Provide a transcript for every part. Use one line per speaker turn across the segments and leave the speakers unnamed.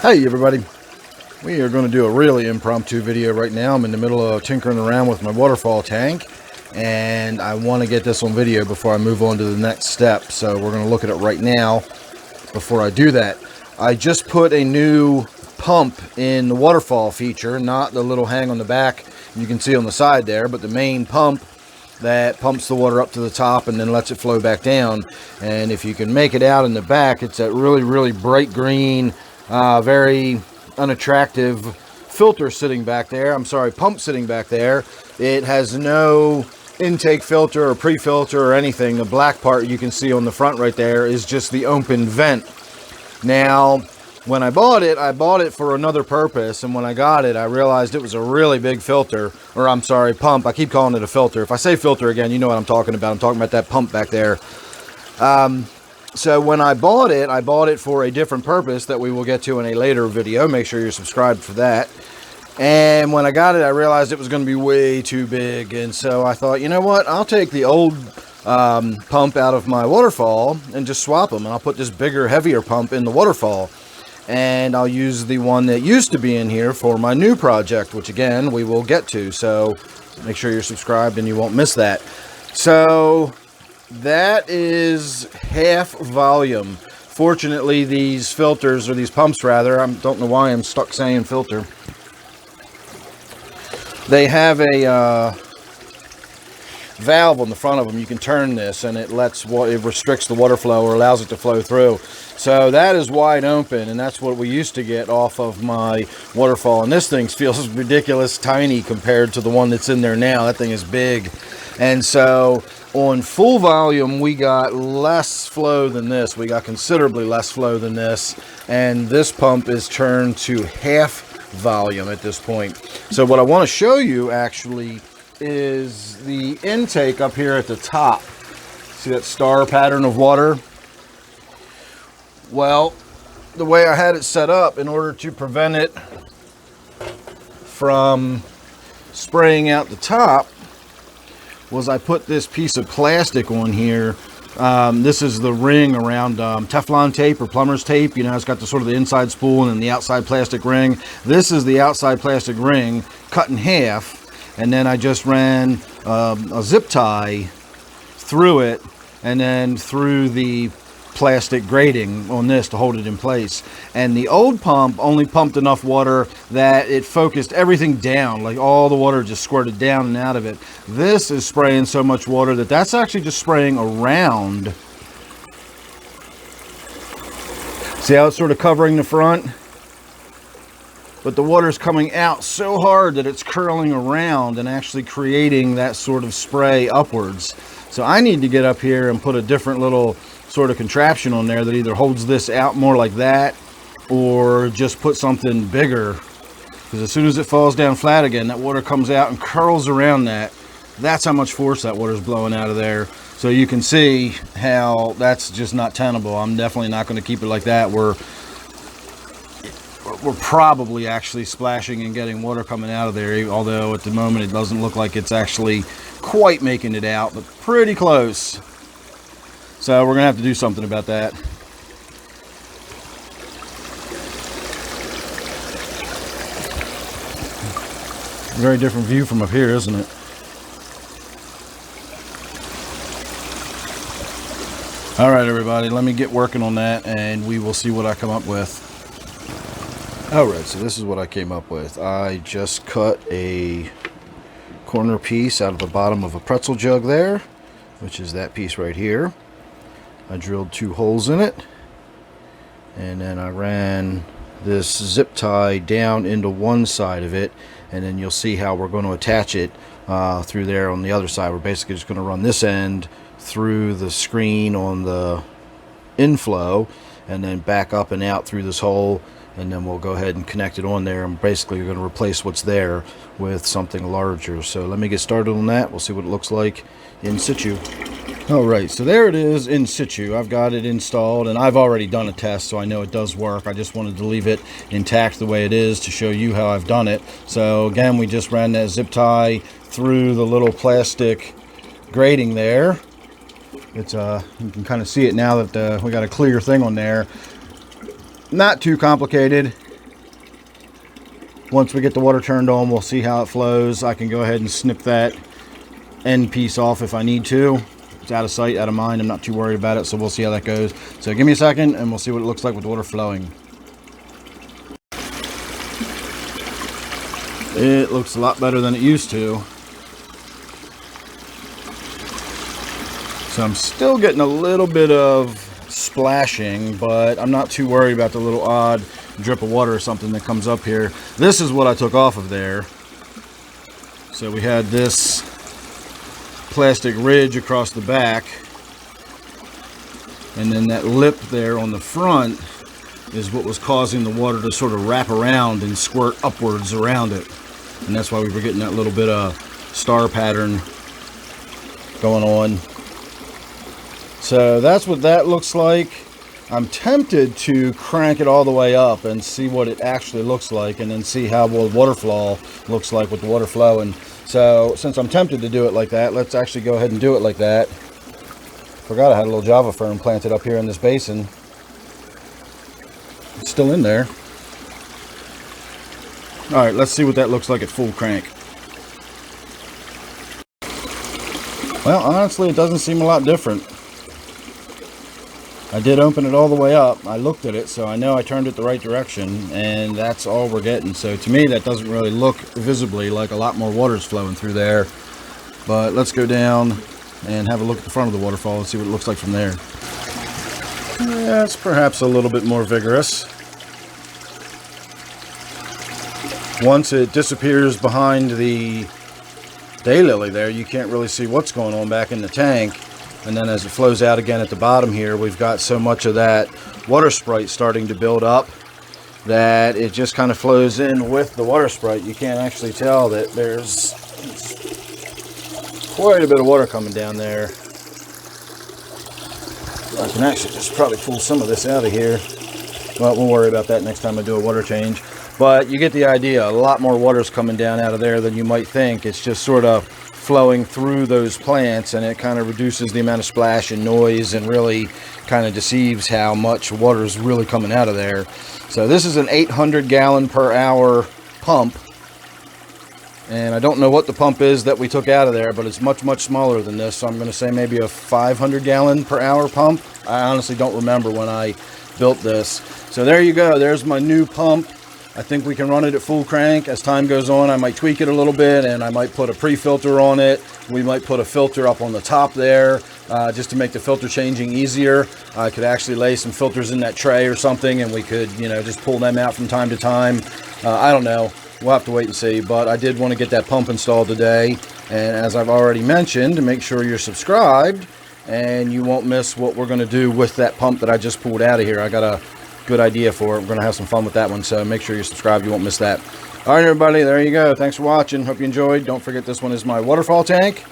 Hey everybody, we are going to do a really impromptu video right now. I'm in the middle of tinkering around with my waterfall tank and I want to get this on video before I move on to the next step. So we're going to look at it right now. Before I do that, I just put a new pump in the waterfall feature, not the little hang on the back you can see on the side there, but the main pump that pumps the water up to the top and then lets it flow back down. And if you can make it out in the back, it's that really bright green, very unattractive filter sitting back there. Pump sitting back there. It has no intake filter or pre-filter or anything. The black part you can see on the front right there is just the open vent. Now, when I bought it for another purpose, and when I got it, I realized it was a really big filter, or pump. I keep calling it a filter. If I say filter again, you know what I'm talking about. I'm talking about that pump back there. So when I bought it for a different purpose that we will get to in a later video. Make sure you're subscribed for that. And when I got it, I realized it was going to be way too big. And so I thought, you know what? I'll take the old pump out of my waterfall and just swap them. And I'll put this bigger, heavier pump in the waterfall. And I'll use the one that used to be in here for my new project, which again, we will get to. So make sure you're subscribed and you won't miss that. So that is half volume. Fortunately, these filters, or these pumps rather, I don't know why I'm stuck saying filter. They have a valve on the front of them. You can turn this and it restricts the water flow or allows it to flow through. So that is wide open, and that's what we used to get off of my waterfall. And this thing feels ridiculous tiny compared to the one that's in there now. That thing is big. And so on full volume, we got less flow than this. We got considerably less flow than this. And this pump is turned to half volume at this point. So what I want to show you actually is the intake up here at the top. See that star pattern of water? Well, the way I had it set up, in order to prevent it from spraying out the top, was I put this piece of plastic on here. This is the ring around Teflon tape or plumber's tape. You know, it's got the sort of the inside spool and then the outside plastic ring. This is the outside plastic ring cut in half. And then I just ran a zip tie through it and then through the plastic grating on this to hold it in place. And the old pump only pumped enough water that it focused everything down, like all the water just squirted down and out of it. This is spraying so much water that that's actually just spraying around. See how it's sort of covering the front? But the water's coming out so hard that it's curling around and actually creating that sort of spray upwards. So I need to get up here and put a different little sort of contraption on there that either holds this out more like that or just put something bigger. Because as soon as it falls down flat again, that water comes out and curls around that. That's how much force that water's blowing out of there. So you can see how that's just not tenable. I'm definitely not going to keep it like that. We're probably actually splashing and getting water coming out of there, although at the moment it doesn't look like it's actually quite making it out, but pretty close. So we're gonna have to do something about that. Very different view from up here, isn't it? All right, everybody, let me get working on that and we will see what I come up with. Alright, so this is what I came up with. I just cut a corner piece out of the bottom of a pretzel jug there, which is that piece right here. I drilled 2 holes in it, and then I ran this zip tie down into one side of it, and then you'll see how we're going to attach it through there on the other side. We're basically just going to run this end through the screen on the inflow, and then back up and out through this hole, and then we'll go ahead and connect it on there, and basically we're going to replace what's there with something larger. So let me get started on that. We'll see what it looks like in situ. Alright, so there it is in situ. I've got it installed and I've already done a test, so I know it does work. I just wanted to leave it intact the way it is to show you how I've done it. So again, we just ran that zip tie through the little plastic grating there. It's you can kind of see it now that we got a clear thing on there. Not too complicated. once we get the water turned on, we'll see how it flows. I can go ahead and snip that end piece off if I need to. It's out of sight, out of mind. I'm not too worried about it, so we'll see how that goes. So give me a second and we'll see what it looks like with the water flowing. It looks a lot better than it used to. So I'm still getting a little bit of splashing, but I'm not too worried about the little odd drip of water or something that comes up here. This is what I took off of there. So we had this plastic ridge across the back, and then that lip there on the front is what was causing the water to sort of wrap around and squirt upwards around it, and that's why we were getting that little bit of star pattern going on. So that's what that looks like. I'm tempted to crank it all the way up and see what it actually looks like, and then see how the water flow looks like with the water flowing. So since I'm tempted to do it like that, let's actually go ahead and do it like that. Forgot I had a little Java fern planted up here in this basin. It's still in there. All right, let's see what that looks like at full crank. Well, honestly, it doesn't seem a lot different. I did open it all the way up. I looked at it, so I know I turned it the right direction, and that's all we're getting. So to me, that doesn't really look visibly like a lot more water is flowing through there. But let's go down and have a look at the front of the waterfall and see what it looks like from there. Yeah, it's perhaps a little bit more vigorous. Once it disappears behind the daylily there, you can't really see what's going on back in the tank. And then as it flows out again at the bottom here, we've got so much of that water sprite starting to build up that it just kind of flows in with the water sprite. You can't actually tell that there's quite a bit of water coming down there. I can actually just probably pull some of this out of here. Well, we'll worry about that next time I do a water change. But you get the idea. A lot more water's coming down out of there than you might think. It's just sort of flowing through those plants, and it kind of reduces the amount of splash and noise and really kind of deceives how much water is really coming out of there. So this is an 800 gallon per hour pump, and I don't know what the pump is that we took out of there, but it's much smaller than this. So I'm going to say maybe a 500 gallon per hour pump. I honestly don't remember when I built this. So there you go. There's my new pump. I think we can run it at full crank. As time goes on, I might tweak it a little bit, and I might put a pre-filter on it. We might put a filter up on the top there, just to make the filter changing easier. I could actually lay some filters in that tray or something, and we could, you know, just pull them out from time to time. I don't know. We'll have to wait and see, but I did want to get that pump installed today. And as I've already mentioned, make sure you're subscribed, and you won't miss what we're going to do with that pump that I just pulled out of here. I got a good idea for it. We're going to have some fun with that one, so make sure you're subscribed. You won't miss that. All right, everybody, there you go. Thanks for watching. Hope you enjoyed. Don't forget, this one is my waterfall tank.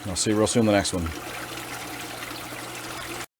I'll see you real soon in the next one.